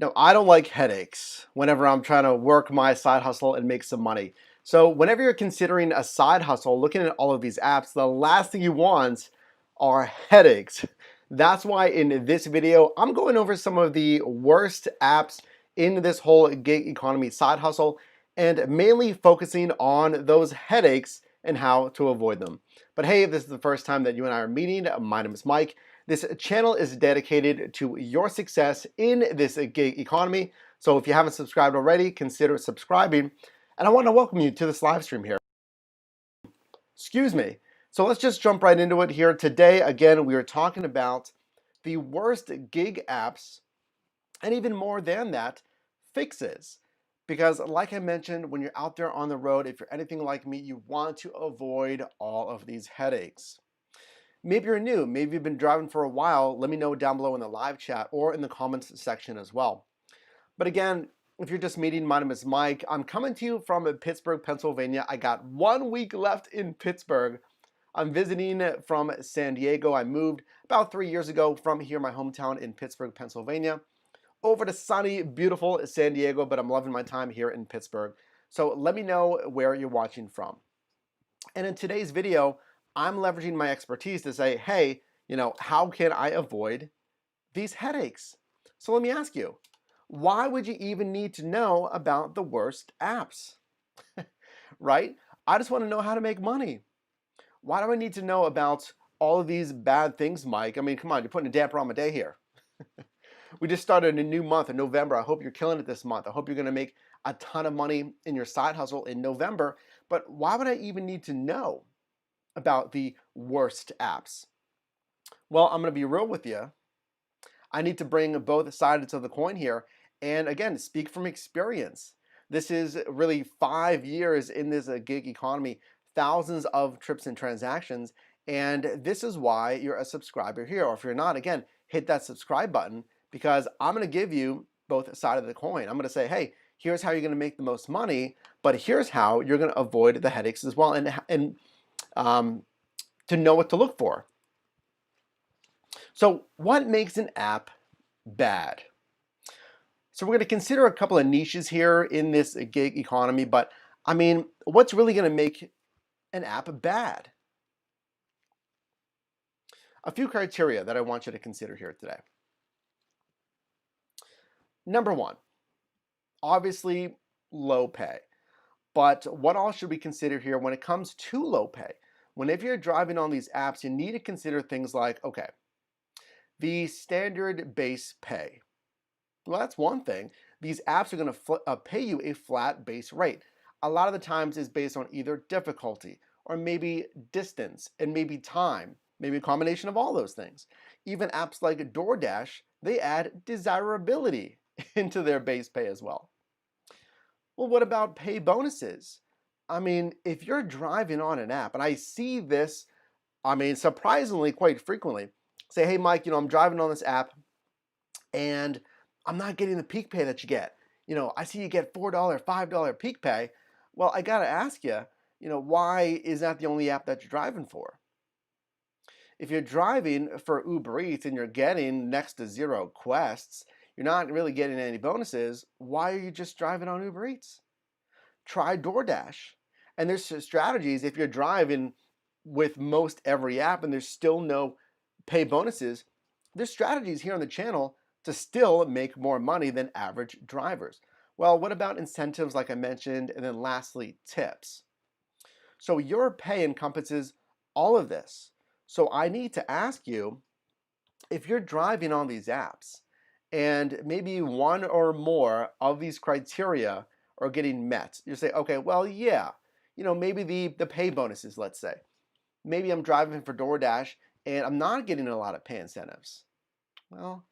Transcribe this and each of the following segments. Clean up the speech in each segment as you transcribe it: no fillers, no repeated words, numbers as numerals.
Now, I don't like headaches whenever I'm trying to work my side hustle and make some money. So, whenever you're considering a side hustle, looking at all of these apps, the last thing you want are headaches. That's why in this video, I'm going over some of the worst apps in this whole gig economy side hustle and mainly focusing on those headaches and how to avoid them. But hey, if this is the first time that you and I are meeting, my name is Mike. This channel is dedicated to your success in this gig economy. So if you haven't subscribed already, consider subscribing. And I want to welcome you to this live stream here. Excuse me. So let's just jump right into it here. Today, again, we are talking about the worst gig apps, and even more than that, fixes. Because like I mentioned, when you're out there on the road, if you're anything like me, you want to avoid all of these headaches. Maybe you're new, maybe you've been driving for a while. Let me know down below in the live chat or in the comments section as well. But again, if you're just meeting, my name is Mike. I'm coming to you from Pittsburgh, Pennsylvania. I got 1 week left in Pittsburgh. I'm visiting from San Diego. I moved about 3 years ago from here, my hometown in Pittsburgh, Pennsylvania, over to sunny, beautiful San Diego, but I'm loving my time here in Pittsburgh. So let me know where you're watching from. And in today's video, I'm leveraging my expertise to say, hey, how can I avoid these headaches? So let me ask you, why would you even need to know about the worst apps? Right? I just want to know how to make money. Why do I need to know about all of these bad things, Mike? I mean, come on, you're putting a damper on my day here. We just started a new month in November. I hope you're killing it this month. I hope you're going to make a ton of money in your side hustle in November. But why would I even need to know about the worst apps? Well, I'm going to be real with you. I need to bring both sides of the coin here and again speak from experience. This is really 5 years in this gig economy, thousands of trips and transactions, and this is why you're a subscriber here. Or if you're not, again, hit that subscribe button because I'm going to give you both sides of the coin. I'm going to say, hey, here's how you're going to make the most money, but here's how you're going to avoid the headaches as well, and to know what to look for. So what makes an app bad? So we're going to consider a couple of niches here in this gig economy, but I mean, what's really going to make an app bad? A few criteria that I want you to consider here today. Number one, obviously low pay. But what all should we consider here when it comes to low pay? Whenever you're driving on these apps, you need to consider things like, okay, the standard base pay. Well, that's one thing. These apps are going to pay you a flat base rate. A lot of the times is based on either difficulty or maybe distance and maybe time, maybe a combination of all those things. Even apps like DoorDash, they add desirability into their base pay as well. Well, what about pay bonuses? I mean, if you're driving on an app, and I see this, I mean, surprisingly quite frequently, say, hey, Mike, I'm driving on this app and I'm not getting the peak pay that you get. I see you get $4, $5 peak pay. Well, I got to ask you, why is that the only app that you're driving for? If you're driving for Uber Eats and you're getting next to zero quests, you're not really getting any bonuses, why are you just driving on Uber Eats? Try DoorDash. And there's strategies if you're driving with most every app and there's still no pay bonuses, there's strategies here on the channel to still make more money than average drivers. Well, what about incentives like I mentioned, and then lastly, tips? So your pay encompasses all of this. So I need to ask you, if you're driving on these apps and maybe one or more of these criteria are getting met, you say, okay, well, yeah, maybe the pay bonuses, let's say. Maybe I'm driving for DoorDash and I'm not getting a lot of pay incentives. Well,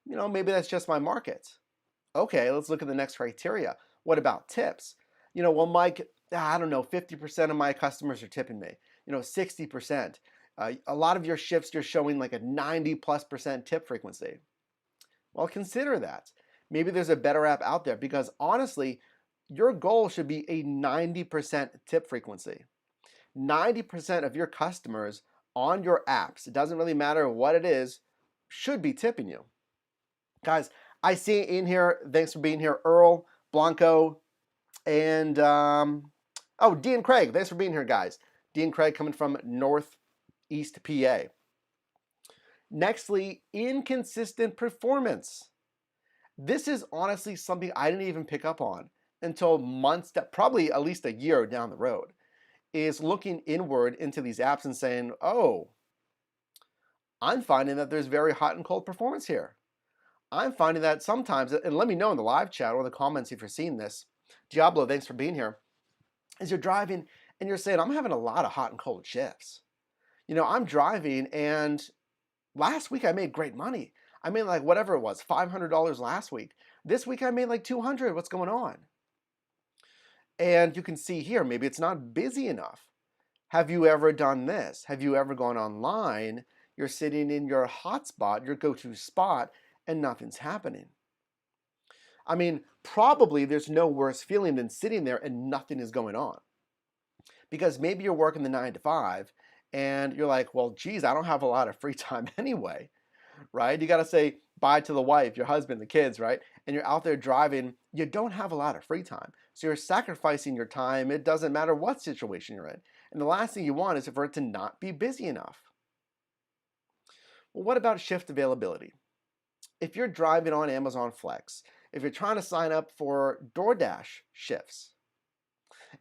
maybe that's just my market. Okay, let's look at the next criteria. What about tips? Well, Mike, I don't know, 50% of my customers are tipping me. 60%. A lot of your shifts, you're showing like a 90+% tip frequency. Well, consider that. Maybe there's a better app out there because honestly, your goal should be a 90% tip frequency. 90% of your customers on your apps, it doesn't really matter what it is, should be tipping you. Guys, I see in here, thanks for being here, Earl, Blanco, and oh, D and Craig. Thanks for being here, guys. D and Craig coming from Northeast PA. Nextly, inconsistent performance. This is honestly something I didn't even pick up on until months, probably at least a year down the road, is looking inward into these apps and saying, oh, I'm finding that there's very hot and cold performance here. I'm finding that sometimes, and let me know in the live chat or in the comments if you're seeing this. Diablo, thanks for being here. As you're driving and you're saying, I'm having a lot of hot and cold shifts. You know, I'm driving and last week I made great money. I made like whatever it was, $500 last week. This week I made like 200. What's going on? And you can see here, maybe it's not busy enough. Have you ever done this? Have you ever gone online? You're sitting in your hotspot, your go-to spot, and nothing's happening. I mean, probably there's no worse feeling than sitting there and nothing is going on. Because maybe you're working the 9 to 5 and you're like, well, geez, I don't have a lot of free time anyway, right? You got to say bye to the wife, your husband, the kids, right? And you're out there driving, you don't have a lot of free time. So you're sacrificing your time. It doesn't matter what situation you're in. And the last thing you want is for it to not be busy enough. Well, what about shift availability? If you're driving on Amazon Flex, if you're trying to sign up for DoorDash shifts,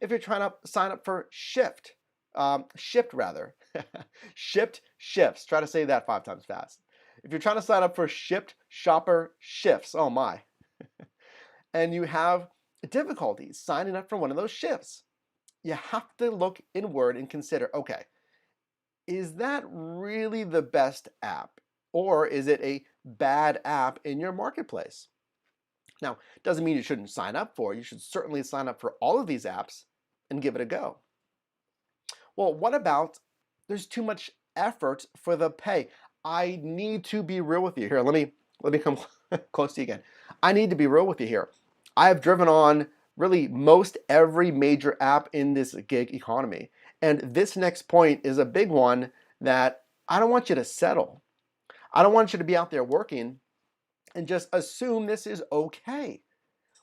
if you're trying to sign up for Shipt, Shipt shifts, try to say that 5 times fast. If you're trying to sign up for Shipt shopper shifts, oh my, and you have difficulties signing up for one of those shifts, you have to look inward and consider, okay, is that really the best app? Or is it a bad app in your marketplace? Now, doesn't mean you shouldn't sign up for it. You should certainly sign up for all of these apps and give it a go. Well, what about there's too much effort for the pay? I need to be real with you here. Let me come close to you again. I need to be real with you here. I have driven on really most every major app in this gig economy. And this next point is a big one that I don't want you to settle. I don't want you to be out there working and just assume this is okay.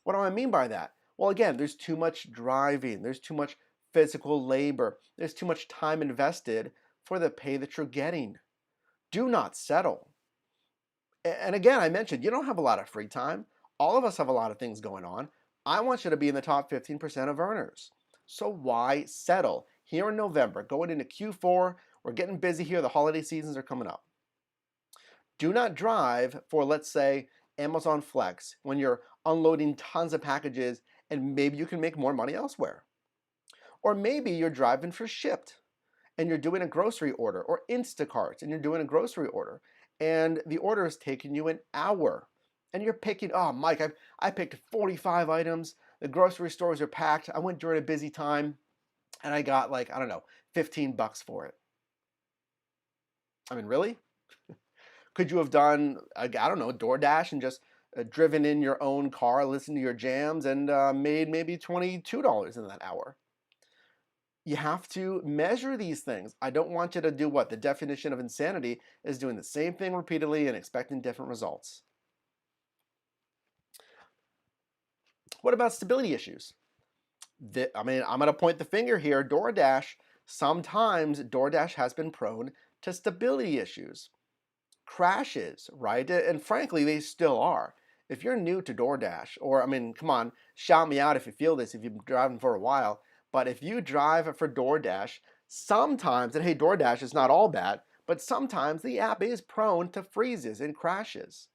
What do I mean by that? Well, again, there's too much driving, there's too much physical labor, there's too much time invested for the pay that you're getting. Do not settle. And again, I mentioned you don't have a lot of free time. All of us have a lot of things going on. I want you to be in the top 15% of earners. So why settle? Here in November, going into Q4, we're getting busy here. The holiday seasons are coming up. Do not drive for, let's say, Amazon Flex when you're unloading tons of packages and maybe you can make more money elsewhere. Or maybe you're driving for Shipt and you're doing a grocery order, or Instacart and you're doing a grocery order and the order is taking you an hour and you're picking, oh, Mike, I picked 45 items. The grocery stores are packed. I went during a busy time and I got like, I don't know, 15 bucks for it. I mean, really? Could you have done, I don't know, DoorDash and just driven in your own car, listened to your jams, and made maybe $22 in that hour? You have to measure these things. I don't want you to do what? The definition of insanity is doing the same thing repeatedly and expecting different results. What about stability issues? I mean, I'm going to point the finger here. DoorDash, sometimes DoorDash has been prone to stability issues. Crashes, right? And frankly, they still are. If you're new to DoorDash, or I mean, come on, shout me out if you feel this, if you've been driving for a while, but if you drive for DoorDash, sometimes, and hey, DoorDash is not all bad, but sometimes the app is prone to freezes and crashes.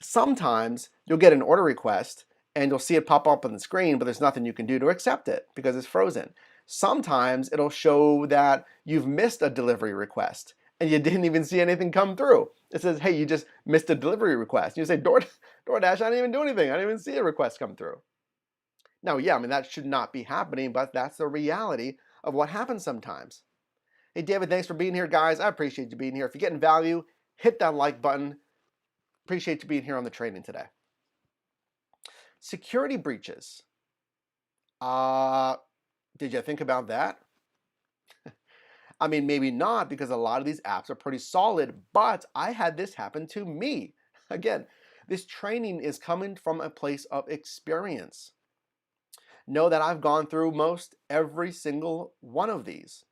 Sometimes you'll get an order request and you'll see it pop up on the screen, but there's nothing you can do to accept it because it's frozen. Sometimes it'll show that you've missed a delivery request and you didn't even see anything come through. It says, hey, you just missed a delivery request. And you say, DoorDash, I didn't even do anything. I didn't even see a request come through. Now, yeah, I mean, that should not be happening, but that's the reality of what happens sometimes. Hey, David, thanks for being here, guys. I appreciate you being here. If you're getting value, hit that like button. Appreciate you being here on the training today. Security breaches. Did you think about that? I mean, maybe not, because a lot of these apps are pretty solid, but I had this happen to me. Again, This training is coming from a place of experience. Know that I've gone through most every single one of these.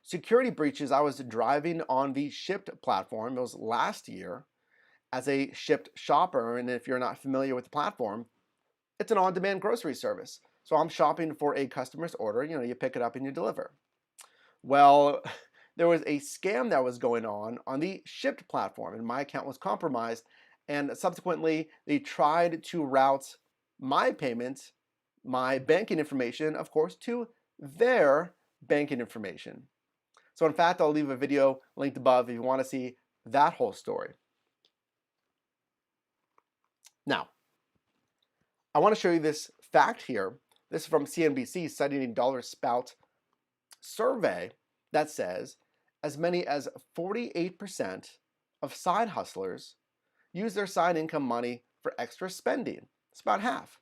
Security breaches, I was driving on the Shipt platform. It was last year as a Shipt shopper. And if you're not familiar with the platform, it's an on-demand grocery service. So I'm shopping for a customer's order. You pick it up and you deliver. Well, there was a scam that was going on the Shipt platform, and my account was compromised. And subsequently, they tried to route my payment, my banking information, of course, to their banking information. So in fact, I'll leave a video linked above if you want to see that whole story. Now, I want to show you this fact here. This is from CNBC citing a Dollar Spout survey that says as many as 48% of side hustlers use their side income money for extra spending. It's about half.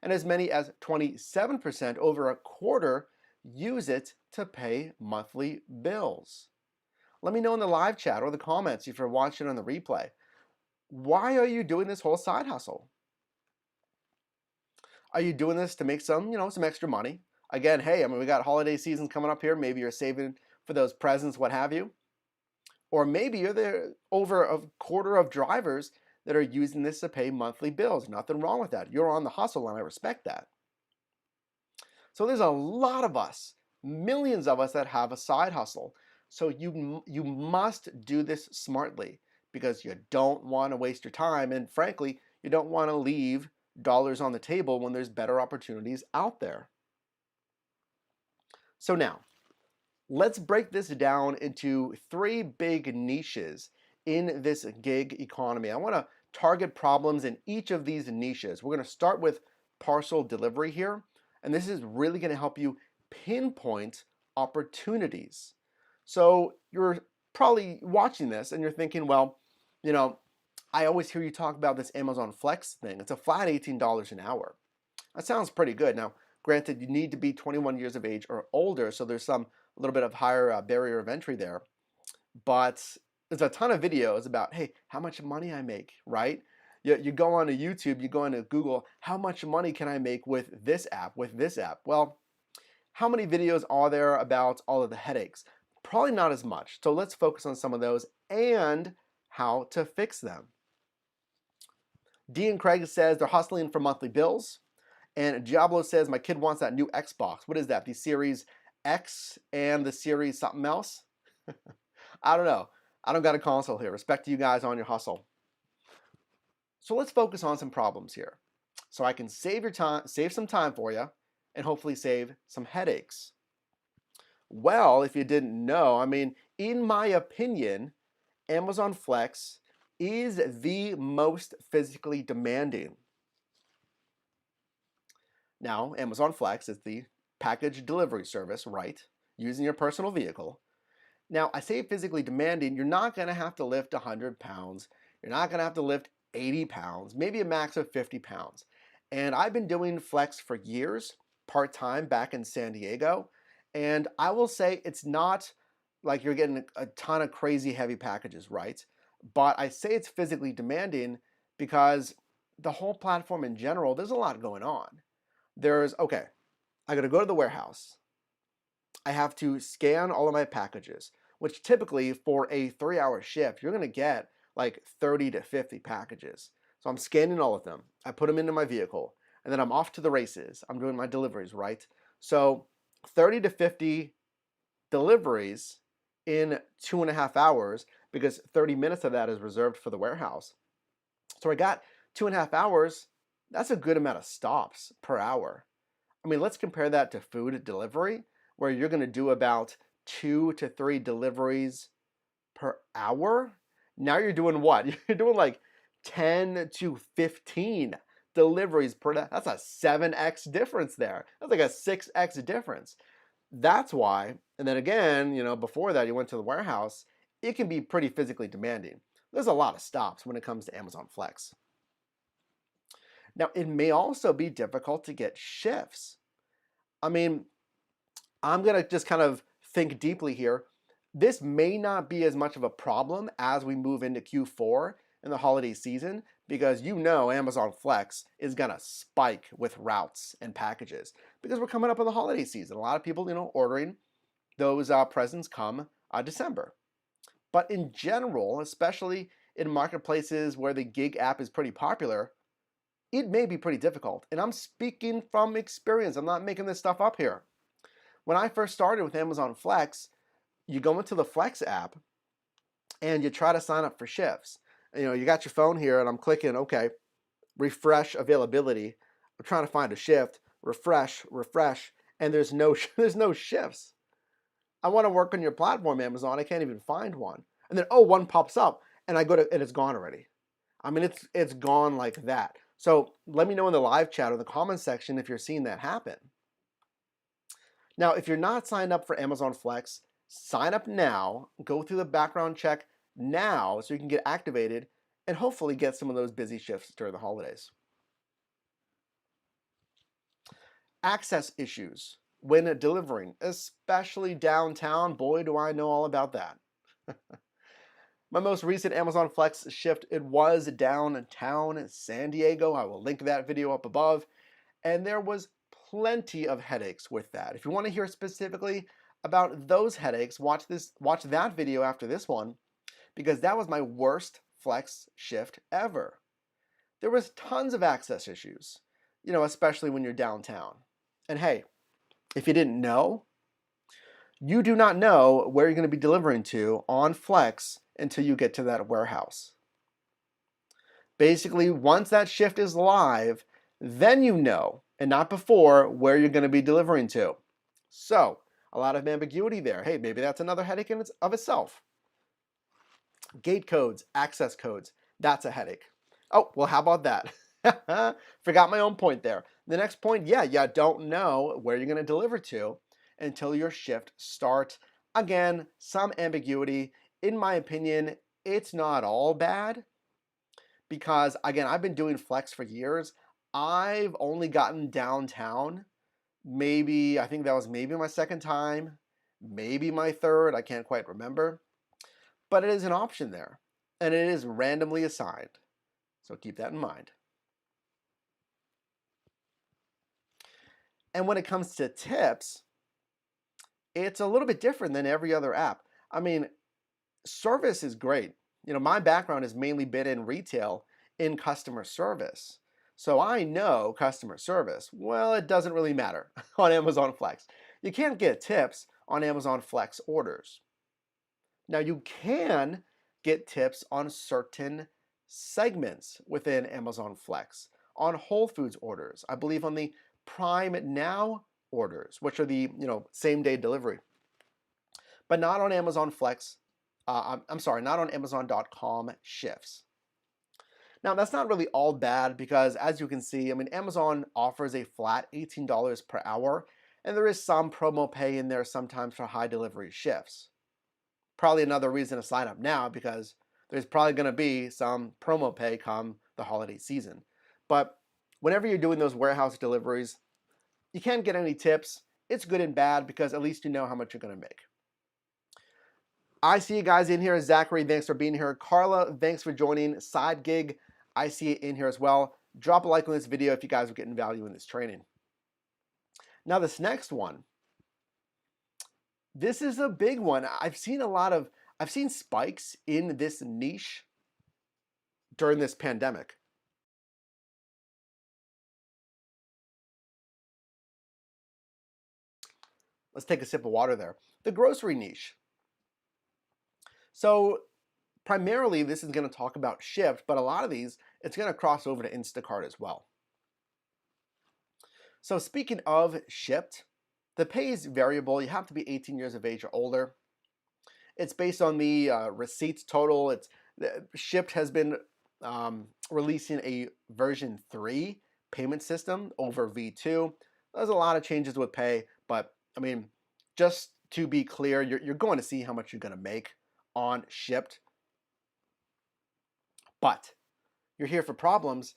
And as many as 27%, over a quarter, use it to pay monthly bills. Let me know in the live chat or the comments if you're watching on the replay. Why are you doing this whole side hustle? Are you doing this to make some extra money? Again, hey, we got holiday season coming up here. Maybe you're saving for those presents, what have you. Or maybe you're there over a quarter of drivers that are using this to pay monthly bills. Nothing wrong with that. You're on the hustle, and I respect that. So there's a lot of us, millions of us that have a side hustle. So you must do this smartly because you don't want to waste your time. And frankly, you don't want to leave dollars on the table when there's better opportunities out there. So now, let's break this down into 3 big niches in this gig economy. I want to target problems in each of these niches. We're going to start with parcel delivery here, and this is really going to help you pinpoint opportunities. So you're probably watching this and you're thinking, well, I always hear you talk about this Amazon Flex thing. It's a flat $18 an hour. That sounds pretty good. Now, granted, you need to be 21 years of age or older, so there's a little bit of higher barrier of entry there. But there's a ton of videos about, hey, how much money I make, right? You go on to YouTube, you go on to Google, how much money can I make with this app, Well, how many videos are there about all of the headaches? Probably not as much. So let's focus on some of those and how to fix them. D and Craig says they're hustling for monthly bills. And Diablo says, my kid wants that new Xbox. What is that? The Series X and the Series something else? I don't know. I don't got a console here. Respect to you guys on your hustle. So let's focus on some problems here. So I can save some time for you, and hopefully save some headaches. Well, if you didn't know, in my opinion, Amazon Flex is the most physically demanding. Now, Amazon Flex is the package delivery service, right? Using your personal vehicle. Now, I say physically demanding, you're not going to have to lift 100 pounds. You're not going to have to lift 80 pounds, maybe a max of 50 pounds. And I've been doing Flex for years, part-time back in San Diego. And I will say it's not like you're getting a ton of crazy heavy packages, right? But I say it's physically demanding because the whole platform in general, there's a lot going on. Okay, I got to go to the warehouse. I have to scan all of my packages, which typically for a 3-hour shift, you're going to get like 30 to 50 packages. So I'm scanning all of them. I put them into my vehicle, and then I'm off to the races. I'm doing my deliveries, right? So 30 to 50 deliveries in 2.5 hours, because 30 minutes of that is reserved for the warehouse. So I got 2.5 hours. That's a good amount of stops per hour. Let's compare that to food delivery, where you're going to do about 2 to 3 deliveries per hour. Now you're doing what? You're doing like 10 to 15 deliveries per day. That's a 7x difference there. That's like a 6x difference. That's why, and then again, before that you went to the warehouse, it can be pretty physically demanding. There's a lot of stops when it comes to Amazon Flex. Now, it may also be difficult to get shifts. I'm going to just kind of think deeply here. This may not be as much of a problem as we move into Q4 in the holiday season because you know Amazon Flex is going to spike with routes and packages because we're coming up on the holiday season. A lot of people, ordering those presents come December. But in general, especially in marketplaces where the gig app is pretty popular, it may be pretty difficult. And I'm speaking from experience. I'm not making this stuff up here. When I first started with Amazon Flex, you go into the Flex app and you try to sign up for shifts. You got your phone here and I'm clicking, okay, refresh availability. I'm trying to find a shift, refresh, and there's no shifts. I want to work on your platform, Amazon. I can't even find one. And then, one pops up and I go to, and it's gone already. I mean, it's gone like that. So let me know in the live chat or the comment section if you're seeing that happen. Now, if you're not signed up for Amazon Flex, sign up now, go through the background check now so you can get activated and hopefully get some of those busy shifts during the holidays. Access issues when delivering, especially downtown. Boy, do I know all about that. My most recent Amazon Flex shift, it was downtown San Diego. I will link that video up above. And there was plenty of headaches with that. If you want to hear specifically about those headaches, watch that video after this one, because that was my worst Flex shift ever. There was tons of access issues, especially when you're downtown. And hey, if you didn't know, you do not know where you're going to be delivering to on Flex until you get to that warehouse. Basically, once that shift is live, then you know, and not before, where you're going to be delivering to. So, a lot of ambiguity there. Hey, maybe that's another headache in of itself. Gate codes, access codes, that's a headache. Oh, well, how about that? Forgot my own point there. The next point, you don't know where you're going to deliver to until your shift starts. Again, some ambiguity. In my opinion, it's not all bad because, again, I've been doing Flex for years. I've only gotten downtown I think that was maybe my second time, maybe my third, I can't quite remember. But it is an option there, and it is randomly assigned. So keep that in mind. And when it comes to tips, it's a little bit different than every other app. I mean, service is great. My background has mainly been in retail, in customer service. So I know customer service. Well, it doesn't really matter on Amazon Flex. You can't get tips on Amazon Flex orders. Now you can get tips on certain segments within Amazon Flex, on Whole Foods orders, I believe on the Prime Now orders, which are the same day delivery, but not on Amazon Flex. I'm sorry, not on Amazon.com shifts. Now that's not really all bad because, as you can see, Amazon offers a flat $18 per hour, and there is some promo pay in there sometimes for high delivery shifts. Probably another reason to sign up now because there's probably going to be some promo pay come the holiday season. But whenever you're doing those warehouse deliveries, you can't get any tips. It's good and bad because at least you know how much you're going to make. I see you guys in here. Zachary, thanks for being here. Carla, thanks for joining. Side Gig, I see it in here as well. Drop a like on this video if you guys are getting value in this training. Now this next one, this is a big one. I've seen spikes in this niche during this pandemic. Let's take a sip of water there. The grocery niche. So primarily this is going to talk about Shipt, but a lot of these, it's going to cross over to Instacart as well. So speaking of Shipt, the pay is variable. You have to be 18 years of age or older. It's based on the receipts total. Shipt has been releasing a version 3 payment system over V2. There's a lot of changes with pay, but just to be clear, you're going to see how much you're going to make on Shipt. But you're here for problems.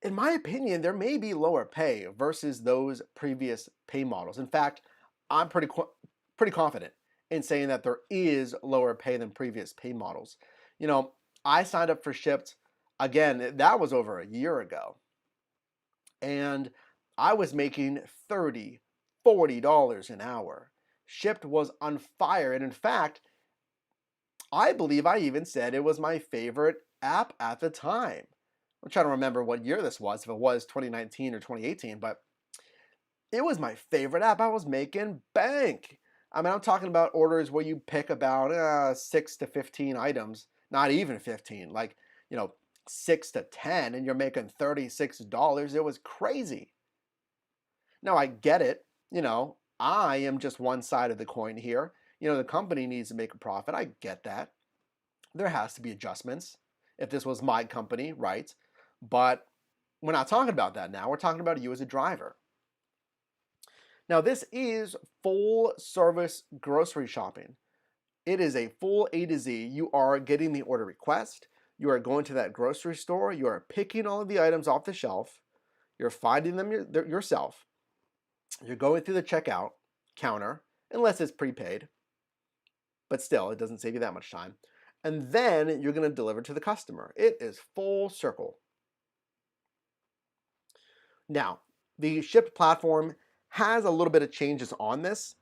In my opinion, there may be lower pay versus those previous pay models. In fact, I'm pretty confident in saying that there is lower pay than previous pay models. I signed up for Shipt, again, that was over a year ago. And I was making $30, $40 an hour. Shipt was on fire. And in fact, I believe I even said it was my favorite app at the time. I'm trying to remember what year this was, if it was 2019 or 2018, but it was my favorite app. I was making bank. I mean, I'm talking about orders where you pick about 6 to 15 items, not even 15, like, 6 to 10, and you're making $36. It was crazy. Now, I get it. I am just one side of the coin here. The company needs to make a profit. I get that. There has to be adjustments if this was my company, right? But we're not talking about that now. We're talking about you as a driver. Now, this is full service grocery shopping. It is a full A to Z. You are getting the order request. You are going to that grocery store. You are picking all of the items off the shelf. You're finding them yourself. You're going through the checkout counter, unless it's prepaid. But still, it doesn't save you that much time. And then you're going to deliver to the customer. It is full circle. Now, the Shipt platform has a little bit of changes on this.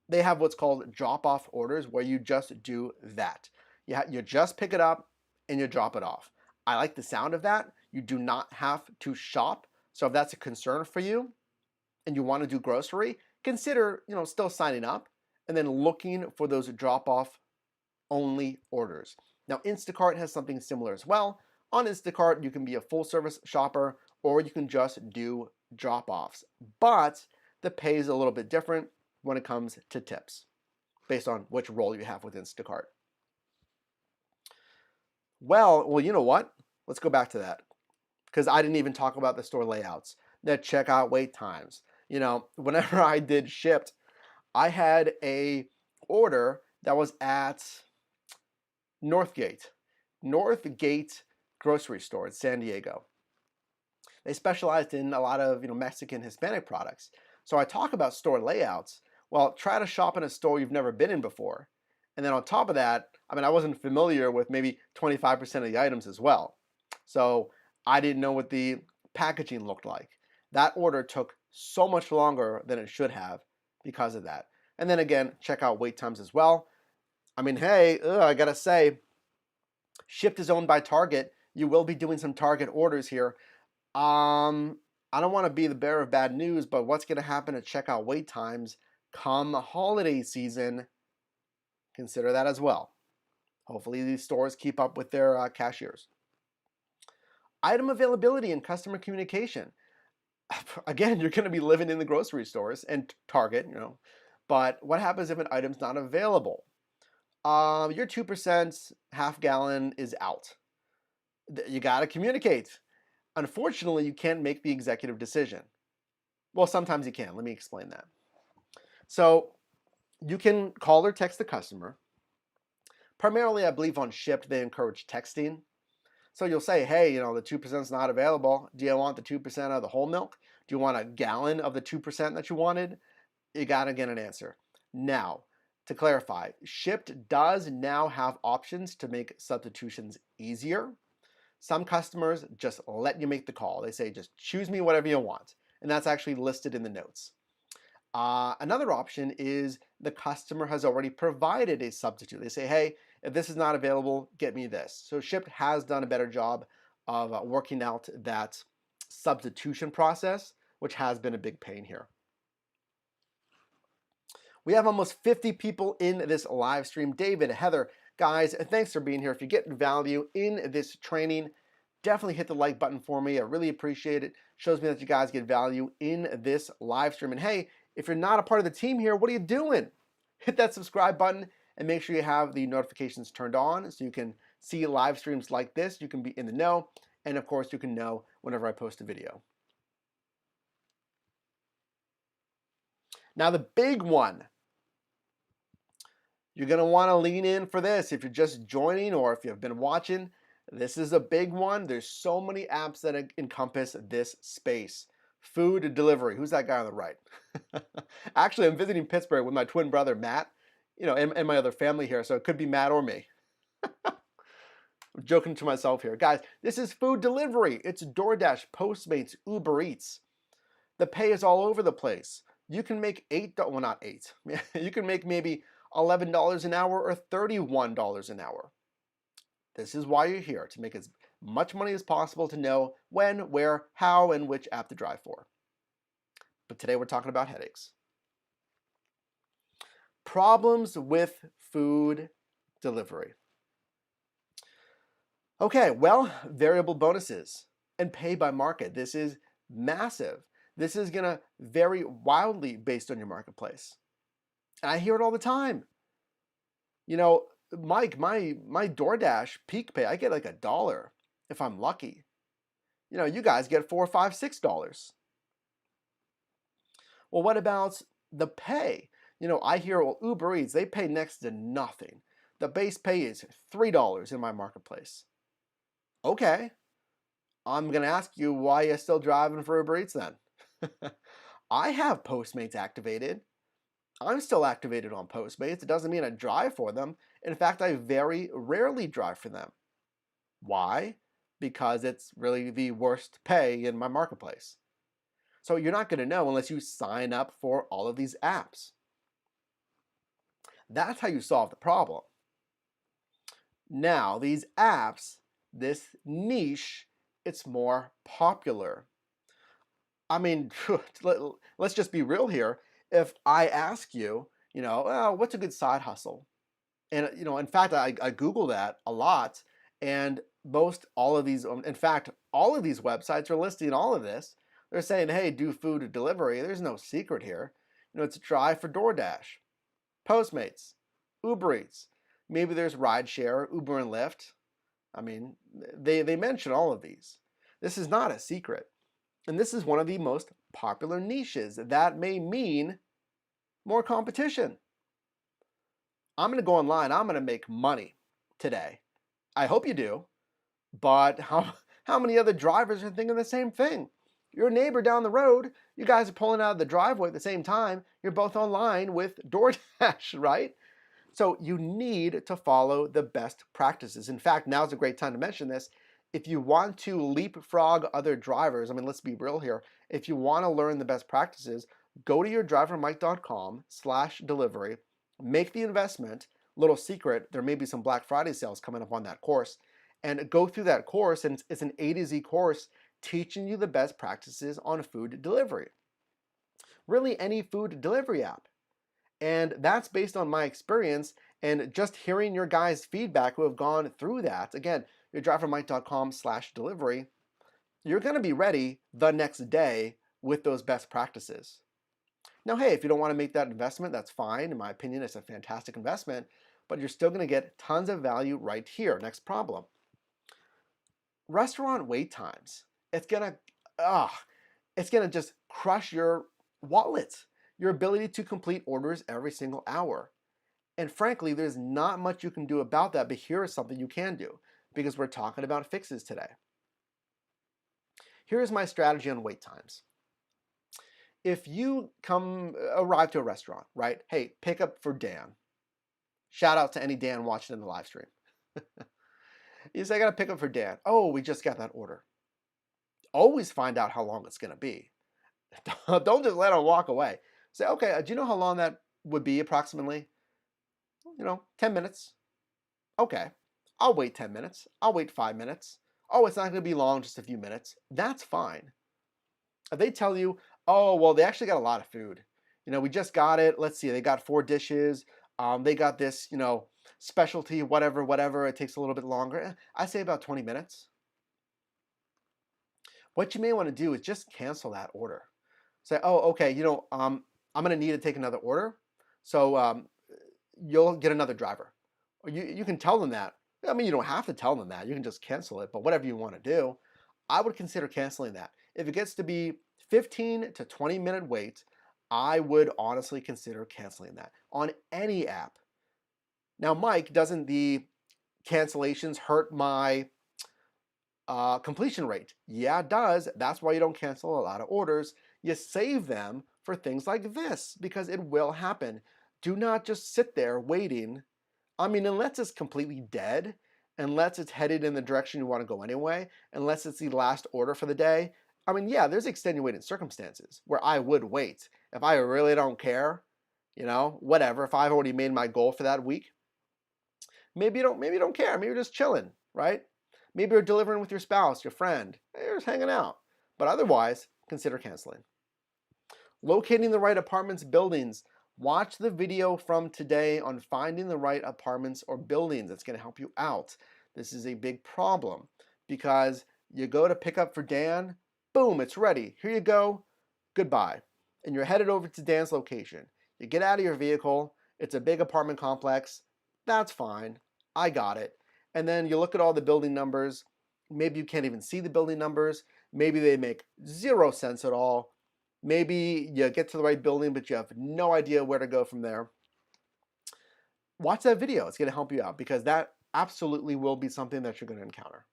They have what's called drop-off orders, where you just do that. You just pick it up and you drop it off. I like the sound of that. You do not have to shop. So if that's a concern for you and you want to do grocery, consider still signing up and then looking for those drop-off only orders. Now, Instacart has something similar as well. On Instacart, you can be a full-service shopper or you can just do drop-offs. But the pay is a little bit different when it comes to tips based on which role you have with Instacart. Well, you know what? Let's go back to that, because I didn't even talk about the store layouts, the checkout wait times. Whenever I did Shipt, I had a order that was at Northgate grocery store in San Diego. They specialized in a lot of Mexican, Hispanic products. So I talk about store layouts. Well, try to shop in a store you've never been in before. And then on top of that, I wasn't familiar with maybe 25% of the items as well. So I didn't know what the packaging looked like. That order took so much longer than it should have because of that. And then again, checkout wait times as well. Hey, I gotta say, Shipt is owned by Target. You will be doing some Target orders here. I don't want to be the bearer of bad news, but what's going to happen at checkout wait times come the holiday season? Consider that as well. Hopefully these stores keep up with their cashiers. Item availability and customer communication. Again, you're going to be living in the grocery stores and Target, but what happens if an item's not available? Your 2% half gallon is out. You got to communicate. Unfortunately, you can't make the executive decision. Well, sometimes you can. Let me explain that. So you can call or text the customer. Primarily, I believe on Shipt, they encourage texting. So you'll say, hey, the 2% is not available. Do you want the 2% of the whole milk? Do you want a gallon of the 2% that you wanted? You got to get an answer. Now, to clarify, Shipt does now have options to make substitutions easier. Some customers just let you make the call. They say, just choose me whatever you want. And that's actually listed in the notes. Another option is the customer has already provided a substitute. They say, hey, if this is not available, get me this. So Shipt has done a better job of working out that substitution process, which has been a big pain here. We have almost 50 people in this live stream. David, Heather, guys, thanks for being here. If you're getting value in this training, definitely hit the like button for me. I really appreciate it. Shows me that you guys get value in this live stream. And hey, if you're not a part of the team here, what are you doing? Hit that subscribe button and make sure you have the notifications turned on so you can see live streams like this. You can be in the know. And of course, you can know whenever I post a video. Now, the big one. You're going to want to lean in for this. If you're just joining or if you've been watching, this is a big one. There's so many apps that encompass this space. Food delivery. Who's that guy on the right? Actually, I'm visiting Pittsburgh with my twin brother, Matt, and my other family here. So it could be Matt or me. I'm joking to myself here. Guys, this is food delivery. It's DoorDash, Postmates, Uber Eats. The pay is all over the place. You can make well, not eight. You can make maybe $11 an hour or $31 an hour. This is why you're here, to make as much money as possible, to know when, where, how, and which app to drive for. But today we're talking about headaches. Problems with food delivery. Okay, well, variable bonuses and pay by market. This is massive. This is going to vary wildly based on your marketplace. And I hear it all the time. You know, Mike, my DoorDash peak pay, I get like $1 if I'm lucky. You know, you guys get $4, $5, $6. Well, what about the pay? You know, I hear, well, Uber Eats, they pay next to nothing. The base pay is $3 in my marketplace. Okay, I'm going to ask you why you're still driving for Uber Eats then. I have Postmates activated. I'm still activated on Postmates. It doesn't mean I drive for them. In fact, I very rarely drive for them. Why? Because it's really the worst pay in my marketplace. So you're not going to know unless you sign up for all of these apps. That's how you solve the problem. Now, these apps, this niche, it's more popular. I mean, let's just be real here. If I ask you, you know, oh, what's a good side hustle? And, you know, in fact, I Google that a lot, and all of these websites are listing all of this. They're saying, hey, do food delivery. There's no secret here. You know, it's try for DoorDash, Postmates, Uber Eats. Maybe there's rideshare, Uber and Lyft. I mean, they mention all of these. This is not a secret. And this is one of the most popular niches. That may mean more competition. I'm going to go online. I'm going to make money today. I hope you do. But how many other drivers are thinking the same thing? Your neighbor down the road, you guys are pulling out of the driveway at the same time. You're both online with DoorDash, right? So you need to follow the best practices. In fact, now's a great time to mention this. If you want to leapfrog other drivers, I mean, let's be real here. If you want to learn the best practices, go to yourdrivermike.com/delivery, make the investment. Little secret, there may be some Black Friday sales coming up on that course, and go through that course. And it's an A to Z course teaching you the best practices on food delivery. Really, any food delivery app. And that's based on my experience and just hearing your guys' feedback who have gone through that. Again, yourdrivermike.com/delivery. You're going to be ready the next day with those best practices. Now, hey, if you don't want to make that investment, that's fine. In my opinion, it's a fantastic investment, but you're still going to get tons of value right here. Next problem. Restaurant wait times. It's going to just crush your wallet, your ability to complete orders every single hour. And frankly, there's not much you can do about that, but here is something you can do, because we're talking about fixes today. Here's my strategy on wait times. If you arrive to a restaurant, right? Hey, pick up for Dan. Shout out to any Dan watching in the live stream. You say, I got to pick up for Dan. Oh, we just got that order. Always find out how long it's going to be. Don't just let them walk away. Say, okay, do you know how long that would be approximately? 10 minutes. Okay, I'll wait 10 minutes. I'll wait 5 minutes. Oh, it's not going to be long, just a few minutes. That's fine. If they tell you, oh, well, they actually got a lot of food. We just got it. Let's see, they got 4 dishes. They got this, specialty, whatever. It takes a little bit longer. I say about 20 minutes. What you may want to do is just cancel that order. Say, oh, okay, I'm going to need to take another order. So you'll get another driver. Or you can tell them that. I mean, you don't have to tell them that. You can just cancel it. But whatever you want to do, I would consider canceling that. If it gets to be 15 to 20 minute wait, I would honestly consider canceling that on any app. Now, Mike, doesn't the cancellations hurt my completion rate? Yeah, it does. That's why you don't cancel a lot of orders. You save them for things like this, because it will happen. Do not just sit there waiting. I mean, unless it's completely dead, unless it's headed in the direction you want to go anyway, unless it's the last order for the day. I mean, yeah, there's extenuating circumstances where I would wait. If I really don't care, whatever, if I've already made my goal for that week, maybe you don't care. Maybe you're just chilling, right? Maybe you're delivering with your spouse, your friend. You're just hanging out. But otherwise, consider canceling. Locating the right apartments, buildings. Watch the video from today on finding the right apartments or buildings. It's going to help you out. This is a big problem because you go to pick up for Dan, boom, it's ready. Here you go, goodbye. And you're headed over to Dan's location. You get out of your vehicle. It's a big apartment complex. That's fine. I got it. And then you look at all the building numbers. Maybe you can't even see the building numbers. Maybe they make zero sense at all. Maybe you get to the right building, but you have no idea where to go from there. Watch that video. It's going to help you out because that absolutely will be something that you're going to encounter.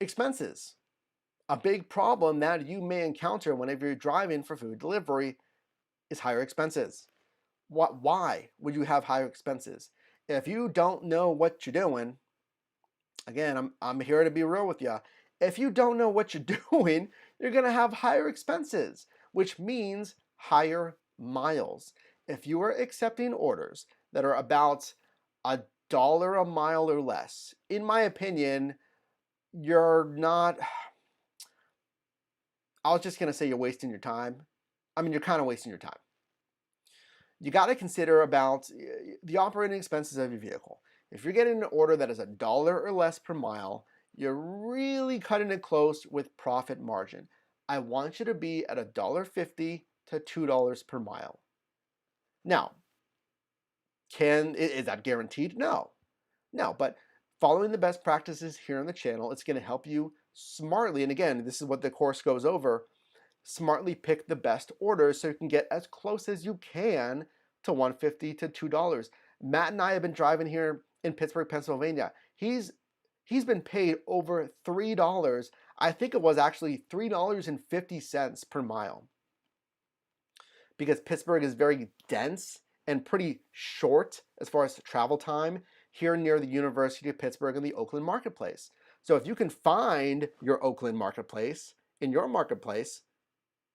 Expenses. A big problem that you may encounter whenever you're driving for food delivery is higher expenses. Why would you have higher expenses? If you don't know what you're doing, again, I'm here to be real with you. If you don't know what you're doing, you're going to have higher expenses, which means higher miles. If you are accepting orders that are about $1 a mile or less, in my opinion, you're not, I was just going to say you're wasting your time. I mean, you're kind of wasting your time. You got to consider about the operating expenses of your vehicle. If you're getting an order that is $1 or less per mile, you're really cutting it close with profit margin. I want you to be at $1.50 to $2 per mile. Now, is that guaranteed? No, but following the best practices here on the channel, it's going to help you smartly, and again, this is what the course goes over, smartly pick the best orders so you can get as close as you can to $1.50 to $2. Matt and I have been driving here in Pittsburgh, Pennsylvania. He's been paid over $3. I think it was actually $3.50 per mile. Because Pittsburgh is very dense and pretty short as far as travel time here near the University of Pittsburgh and the Oakland Marketplace. So if you can find your Oakland Marketplace in your marketplace,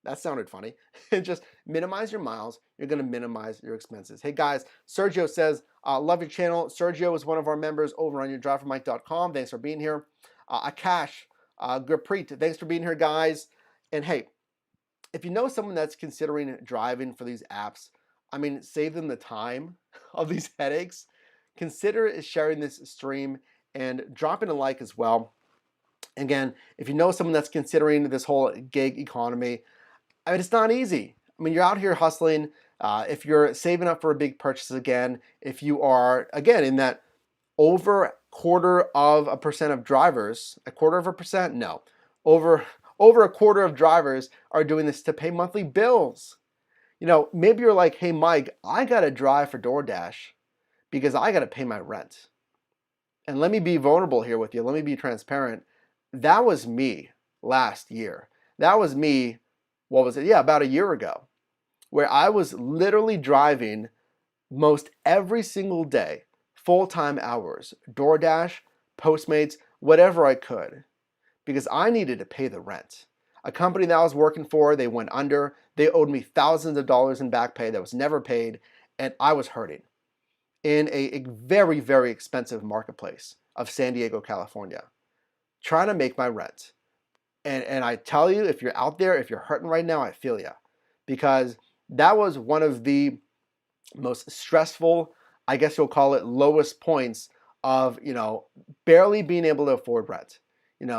that sounded funny, and just minimize your miles, you're going to minimize your expenses. Hey guys, Sergio says, love your channel. Sergio is one of our members over on yourdrivermike.com. Thanks for being here. Akash, Gurpreet, thanks for being here, guys. And hey, if you know someone that's considering driving for these apps, I mean, save them the time of these headaches. Consider sharing this stream and dropping a like as well. Again, if you know someone that's considering this whole gig economy, I mean, it's not easy. I mean, you're out here hustling. If you're saving up for a big purchase again, if you are, again, in that over 0.25% of drivers, 0.25%? No. Over a quarter of drivers are doing this to pay monthly bills. Maybe you're like, hey, Mike, I got to drive for DoorDash because I got to pay my rent. And let me be vulnerable here with you. Let me be transparent. That was me last year. That was me, what was it? Yeah, about a year ago, where I was literally driving most every single day, full-time hours, DoorDash, Postmates, whatever I could, because I needed to pay the rent. A company that I was working for, they went under. They owed me thousands of dollars in back pay that was never paid, and I was hurting in a very, very expensive marketplace of San Diego, California, trying to make my rent. And I tell you, if you're out there, if you're hurting right now, I feel you, because that was one of the most stressful, I guess you'll call it, lowest points of, barely being able to afford rent,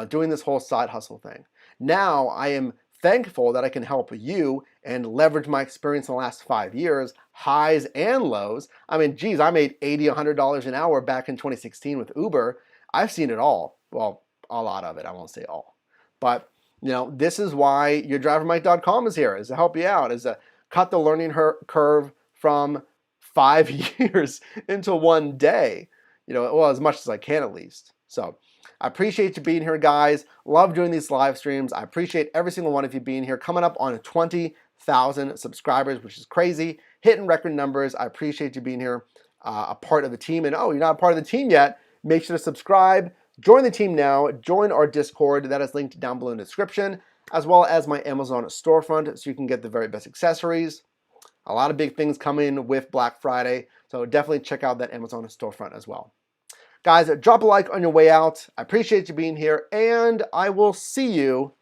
doing this whole side hustle thing. Now I am thankful that I can help you and leverage my experience in the last 5 years, highs and lows. I mean, geez, I made $80, $100 an hour back in 2016 with Uber. I've seen it all. Well, a lot of it. I won't say all. But, this is why yourdrivermike.com is here, is to help you out, is to cut the learning curve from 5 years into 1 day, well, as much as I can at least. So I appreciate you being here, guys. Love doing these live streams. I appreciate every single one of you being here. Coming up on 20,000 subscribers, which is crazy. hitting record numbers. I appreciate you being here, a part of the team. And oh, you're not a part of the team yet, make sure to subscribe. Join the team now. Join our Discord. That is linked down below in the description, as well as my Amazon storefront, so you can get the very best accessories. A lot of big things coming with Black Friday, so definitely check out that Amazon storefront as well. Guys, drop a like on your way out. I appreciate you being here, and I will see you